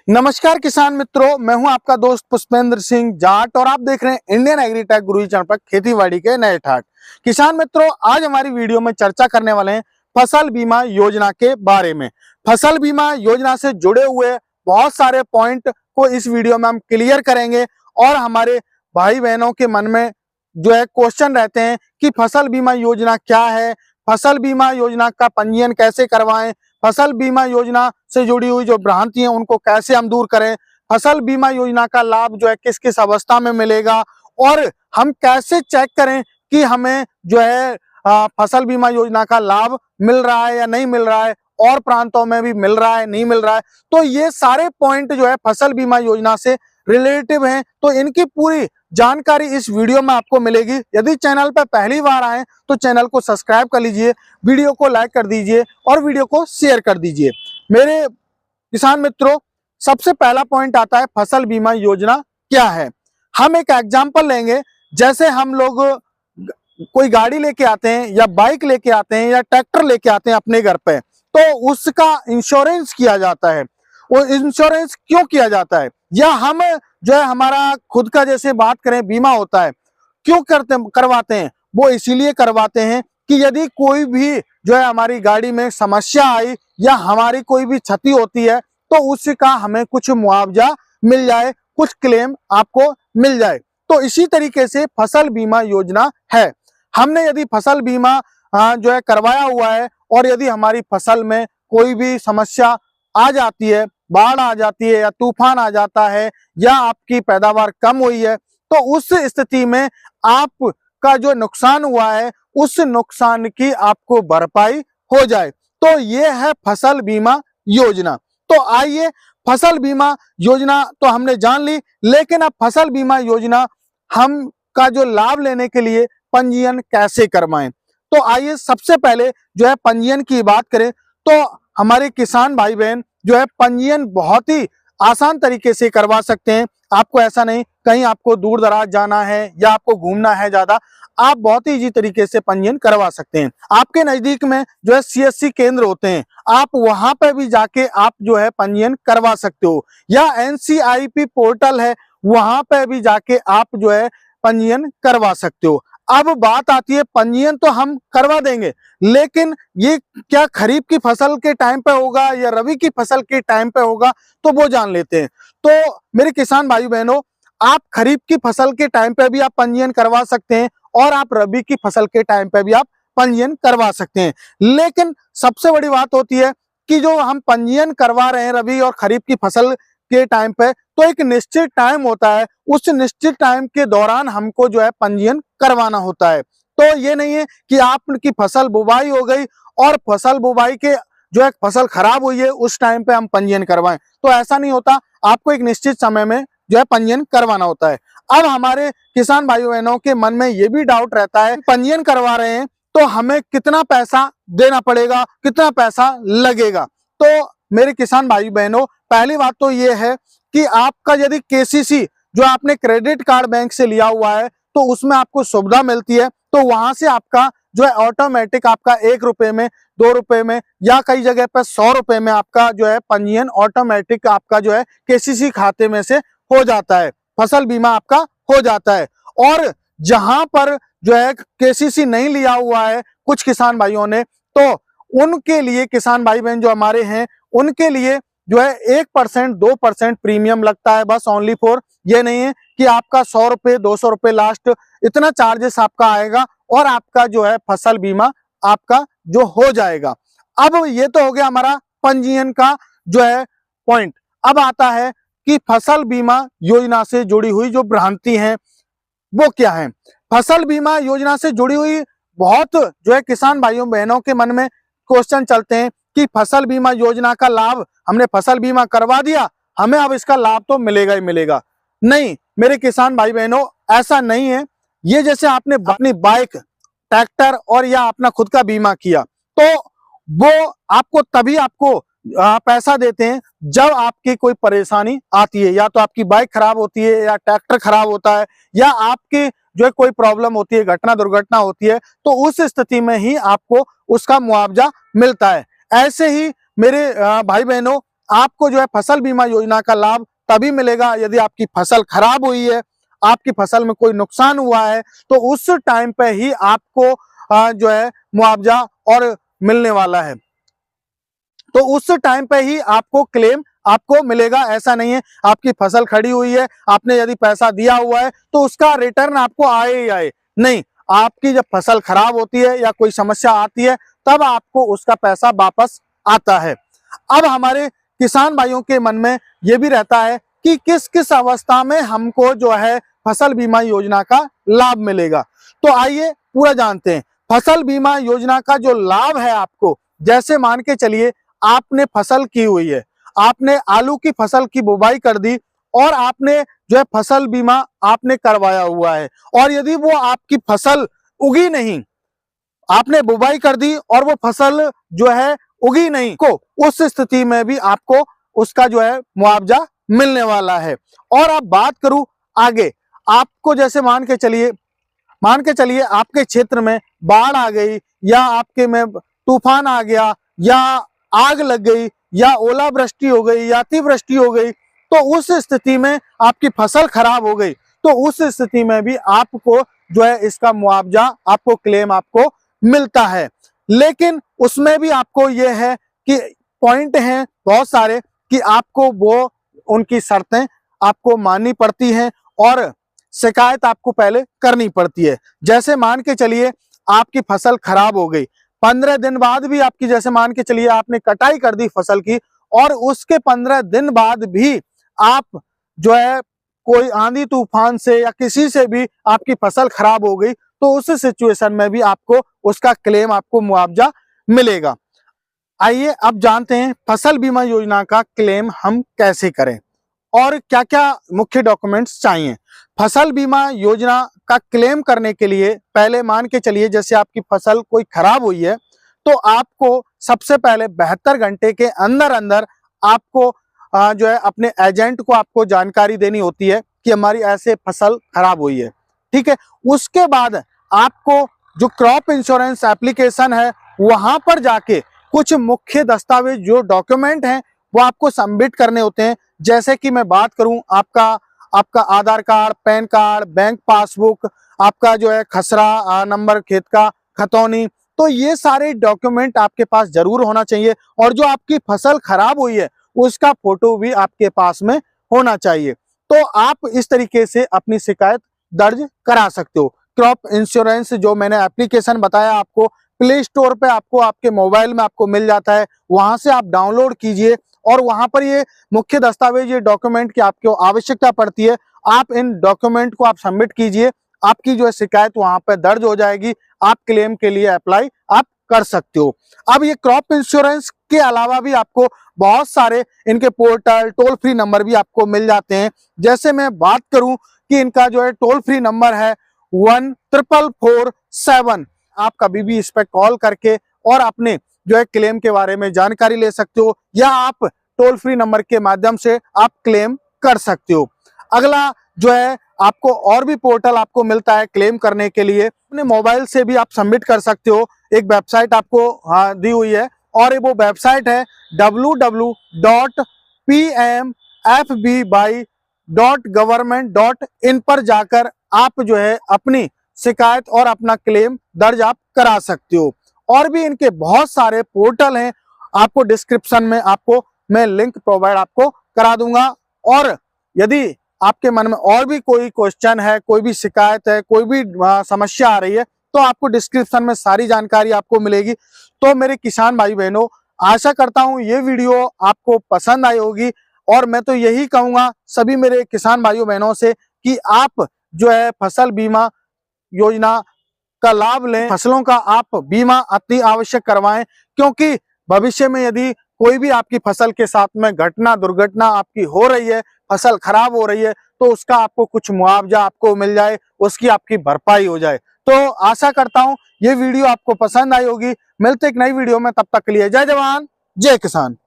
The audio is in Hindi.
नमस्कार किसान मित्रों, मैं हूं आपका दोस्त पुष्पेंद्र सिंह जाट और आप देख रहे हैं इंडियन एग्रीटेक गुरु चैनल पर खेतीबाड़ी के नए ठाट। किसान मित्रों, आज हमारी वीडियो में चर्चा करने वाले हैं फसल बीमा योजना के बारे में। फसल बीमा योजना से जुड़े हुए बहुत सारे पॉइंट को इस वीडियो में हम क्लियर करेंगे और हमारे भाई बहनों के मन में जो है क्वेश्चन रहते हैं कि फसल बीमा योजना क्या है, फसल बीमा योजना का पंजीयन कैसे करवाएं, फसल बीमा योजना से जुड़ी हुई जो भ्रांति है उनको कैसे हम दूर करें, फसल बीमा योजना का लाभ जो है किस किस अवस्था में मिलेगा और हम कैसे चेक करें कि हमें जो है फसल बीमा योजना का लाभ मिल रहा है या नहीं मिल रहा है, और प्रांतों में भी मिल रहा है नहीं मिल रहा है। तो ये सारे पॉइंट जो है फसल बीमा योजना से रिलेटिव हैं, तो इनकी पूरी जानकारी इस वीडियो में आपको मिलेगी। यदि चैनल पर पहली बार आए तो चैनल को सब्सक्राइब कर लीजिए, वीडियो को लाइक कर दीजिए और वीडियो को शेयर कर दीजिए। मेरे किसान मित्रों, सबसे पहला पॉइंट आता है फसल बीमा योजना क्या है। हम एक एग्जांपल लेंगे, जैसे हम लोग कोई गाड़ी लेके आते हैं या बाइक लेके आते हैं या ट्रैक्टर लेके आते हैं अपने घर पे, तो उसका इंश्योरेंस किया जाता है। वो इंश्योरेंस क्यों किया जाता है, या हम जो है हमारा खुद का जैसे बात करें बीमा होता है, क्यों करवाते हैं? वो इसीलिए करवाते हैं कि यदि कोई भी जो है हमारी गाड़ी में समस्या आई या हमारी कोई भी क्षति होती है तो उसका हमें कुछ मुआवजा मिल जाए, कुछ क्लेम आपको मिल जाए। तो इसी तरीके से फसल बीमा योजना है। हमने यदि फसल बीमा जो है करवाया हुआ है और यदि हमारी फसल में कोई भी समस्या आ जाती है, बाढ़ आ जाती है या तूफान आ जाता है या आपकी पैदावार कम हुई है, तो उस स्थिति में आपका जो नुकसान हुआ है उस नुकसान की आपको भरपाई हो जाए, तो ये है फसल बीमा योजना। तो आइए, फसल बीमा योजना तो हमने जान ली, लेकिन अब फसल बीमा योजना हम का जो लाभ लेने के लिए पंजीयन कैसे करवाएं। तो आइए सबसे पहले जो है पंजीयन की बात करें, तो हमारे किसान भाई बहन जो है पंजीयन बहुत ही आसान तरीके से करवा सकते हैं। आपको ऐसा नहीं कहीं आपको दूर दराज जाना है या आपको घूमना है ज्यादा, आप बहुत ही इजी तरीके से पंजीयन करवा सकते हैं। आपके नजदीक में जो है सीएससी केंद्र होते हैं, आप वहां पे भी जाके आप जो है पंजीयन करवा सकते हो, या एनसीआईपी पोर्टल है वहां पे भी जाके आप जो है पंजीयन करवा सकते हो। अब बात आती है, पंजीयन तो हम करवा देंगे, लेकिन ये क्या खरीफ की फसल के टाइम पे होगा या रबी की फसल के टाइम पे होगा, तो वो जान लेते हैं। तो मेरे किसान भाई बहनों, आप खरीफ की फसल के टाइम पे भी आप पंजीयन करवा सकते हैं और आप रबी की फसल के टाइम पे भी आप पंजीयन करवा सकते हैं। लेकिन सबसे बड़ी बात होती है कि जो हम पंजीयन करवा रहे हैं रबी और खरीफ की फसल के टाइम पे, तो एक निश्चित टाइम होता है, उस निश्चित टाइम के दौरान हमको जो है पंजीयन करवाना होता है। तो ये नहीं है कि आपकी फसल बुवाई हो गई और फसल बुवाई के जो है फसल खराब हुई है उस टाइम पे हम पंजीयन करवाएं, तो ऐसा नहीं होता। आपको एक निश्चित समय में जो है पंजीयन करवाना होता है। अब हमारे किसान भाई बहनों के मन में ये भी डाउट रहता है, पंजीयन करवा रहे हैं तो हमें कितना पैसा देना पड़ेगा, कितना पैसा लगेगा। तो मेरे किसान भाई बहनों, पहली बात तो ये है कि आपका यदि केसीसी जो आपने क्रेडिट कार्ड बैंक से लिया हुआ है तो उसमें आपको सुविधा मिलती है, तो वहां से आपका जो है ऑटोमेटिक आपका 1 रुपए में, 2 रुपए में या कई जगह पर 100 रुपए में आपका जो है पंजीयन ऑटोमेटिक आपका जो है केसीसी खाते में से हो जाता है, फसल बीमा आपका हो जाता है। और जहां पर जो है केसीसी नहीं लिया हुआ है कुछ किसान भाइयों ने, तो उनके लिए, किसान भाई बहन जो हमारे हैं, उनके लिए जो है 1% 2% प्रीमियम लगता है, बस ओनली फॉर। ये नहीं है कि आपका 100 रुपए 200 रुपए लास्ट इतना चार्जेस आपका आएगा और आपका जो है फसल बीमा आपका जो हो जाएगा। अब ये तो हो गया हमारा पंजीयन का जो है पॉइंट। अब आता है कि फसल बीमा योजना से जुड़ी हुई जो भ्रांति है वो क्या है। फसल बीमा योजना से जुड़ी हुई बहुत जो है किसान भाइयों बहनों के मन में क्वेश्चन चलते हैं कि फसल बीमा योजना का लाभ, हमने फसल बीमा करवा दिया, हमें अब इसका लाभ तो मिलेगा ही मिलेगा। नहीं मेरे किसान भाई बहनों, ऐसा नहीं है। ये जैसे आपने अपनी बाइक, ट्रैक्टर और या अपना खुद का बीमा किया, तो वो आपको तभी आपको पैसा देते हैं जब आपकी कोई परेशानी आती है, या तो आपकी बाइक खराब होती है या ट्रैक्टर खराब होता है या आपकी जो है कोई प्रॉब्लम होती है, घटना दुर्घटना होती है, तो उस स्थिति में ही आपको उसका मुआवजा मिलता है। ऐसे ही मेरे भाई बहनों, आपको जो है फसल बीमा योजना का लाभ तभी मिलेगा यदि आपकी फसल खराब हुई है, आपकी फसल में कोई नुकसान हुआ है, तो उस टाइम पे ही आपको जो है मुआवजा और मिलने वाला है। तो उस टाइम पे ही आपको क्लेम आपको मिलेगा। ऐसा नहीं है आपकी फसल खड़ी हुई है, आपने यदि पैसा दिया हुआ है तो उसका रिटर्न आपको आए ही आए, नहीं, आपकी जब फसल खराब होती है या कोई समस्या आती है तब आपको उसका पैसा वापस आता है। अब हमारे किसान भाइयों के मन में ये भी रहता है कि किस किस अवस्था में हमको जो है फसल बीमा योजना का लाभ मिलेगा। तो आइए पूरा जानते हैं। फसल बीमा योजना का जो लाभ है आपको, जैसे मान के चलिए आपने फसल की हुई है, आपने आलू की फसल की बुवाई कर दी और आपने जो है फसल बीमा आपने करवाया हुआ है, और यदि वो आपकी फसल उगी नहीं, आपने बुवाई कर दी और वो फसल जो है उगी नहीं, को उस स्थिति में भी आपको उसका जो है मुआवजा मिलने वाला है। और अब बात करूं आगे, आपको जैसे मान के चलिए आपके क्षेत्र में बाढ़ आ गई, या आपके में तूफान आ गया, या आग लग गई, या ओलावृष्टि हो गई, या अतिवृष्टि हो गई, तो उस स्थिति में आपकी फसल खराब हो गई, तो उस स्थिति में भी आपको जो है इसका मुआवजा आपको क्लेम आपको मिलता है। लेकिन उसमें भी आपको ये है कि पॉइंट हैं बहुत सारे कि आपको वो उनकी शर्तें आपको माननी पड़ती हैं और शिकायत आपको पहले करनी पड़ती है। जैसे मान के चलिए आपकी फसल खराब हो गई, 15 दिन बाद भी आपकी, जैसे मान के चलिए आपने कटाई कर दी फसल की और उसके 15 दिन बाद भी आप जो है कोई आंधी तूफान से या किसी से भी आपकी फसल खराब हो गई, तो उस सिचुएशन में भी आपको उसका क्लेम, आपको मुआवजा मिलेगा। आइए अब जानते हैं फसल बीमा योजना का क्लेम हम कैसे करें और क्या क्या मुख्य डॉक्यूमेंट्स चाहिए। फसल बीमा योजना का क्लेम करने के लिए पहले मान के चलिए जैसे आपकी फसल कोई खराब हुई है, तो आपको सबसे पहले 72 घंटे के अंदर अंदर आपको जो है अपने एजेंट को आपको जानकारी देनी होती है कि हमारी ऐसे फसल खराब हुई है, ठीक है। उसके बाद आपको जो क्रॉप इंश्योरेंस एप्लीकेशन है वहां पर जाके कुछ मुख्य दस्तावेज जो डॉक्यूमेंट हैं वो आपको सबमिट करने होते हैं। जैसे कि मैं बात करूं, आपका Aadhaar card, PAN card, bank passbook, आपका जो है खसरा नंबर खेत का, खतौनी, तो ये सारे डॉक्यूमेंट आपके पास जरूर होना चाहिए। और जो आपकी फसल खराब हुई है उसका फोटो भी आपके पास में होना चाहिए। तो आप इस तरीके से अपनी शिकायत दर्ज करा सकते हो। क्रॉप इंश्योरेंस जो मैंने एप्लीकेशन बताया आपको, प्ले स्टोर पे आपको आपके मोबाइल में आपको मिल जाता है, वहां से आप डाउनलोड कीजिए और वहां पर ये मुख्य दस्तावेज, ये डॉक्यूमेंट की आपको आवश्यकता पड़ती है, आप इन डॉक्यूमेंट को आप सबमिट कीजिए, आपकी जो है शिकायत वहां पर दर्ज हो जाएगी, आप क्लेम के लिए अप्लाई आप कर सकते हो। अब ये क्रॉप इंश्योरेंस के अलावा भी आपको बहुत सारे इनके पोर्टल, टोल फ्री नंबर भी आपको मिल जाते हैं। जैसे मैं बात करूं कि इनका जो है टोल फ्री नंबर है 1447, आप कभी भी इस पर कॉल करके और अपने जो है क्लेम के बारे में जानकारी ले सकते हो, या आप टोल फ्री नंबर के माध्यम से आप क्लेम कर सकते हो। अगला जो है आपको और भी पोर्टल आपको मिलता है क्लेम करने के लिए, अपने मोबाइल से भी आप सबमिट कर सकते हो। एक वेबसाइट आपको दी हुई है और वो वेबसाइट है www.pmfby.government.in पर जाकर आप जो है अपनी शिकायत और अपना क्लेम दर्ज आप करा सकते हो। और भी इनके बहुत सारे पोर्टल हैं, आपको डिस्क्रिप्शन में आपको मैं लिंक प्रोवाइड आपको करा दूंगा। और यदि आपके मन में और भी कोई क्वेश्चन है, कोई भी शिकायत है, कोई भी समस्या आ रही है, तो आपको डिस्क्रिप्शन में सारी जानकारी आपको मिलेगी। तो मेरे किसान भाई बहनों, आशा करता हूं ये वीडियो आपको पसंद आई होगी, और मैं तो यही कहूंगा सभी मेरे किसान भाइयों बहनों से कि आप जो है फसल बीमा योजना का लाभ लें, फसलों का आप बीमा अति आवश्यक करवाएं, क्योंकि भविष्य में यदि कोई भी आपकी फसल के साथ में घटना, दुर्घटना आपकी हो रही है, फसल खराब हो रही है, तो उसका आपको कुछ मुआवजा आपको मिल जाए, उसकी आपकी भरपाई हो जाए। तो आशा करता हूं ये वीडियो आपको पसंद आई होगी। मिलते एक नई वीडियो में, तब तक के लिए जय जवान जय किसान।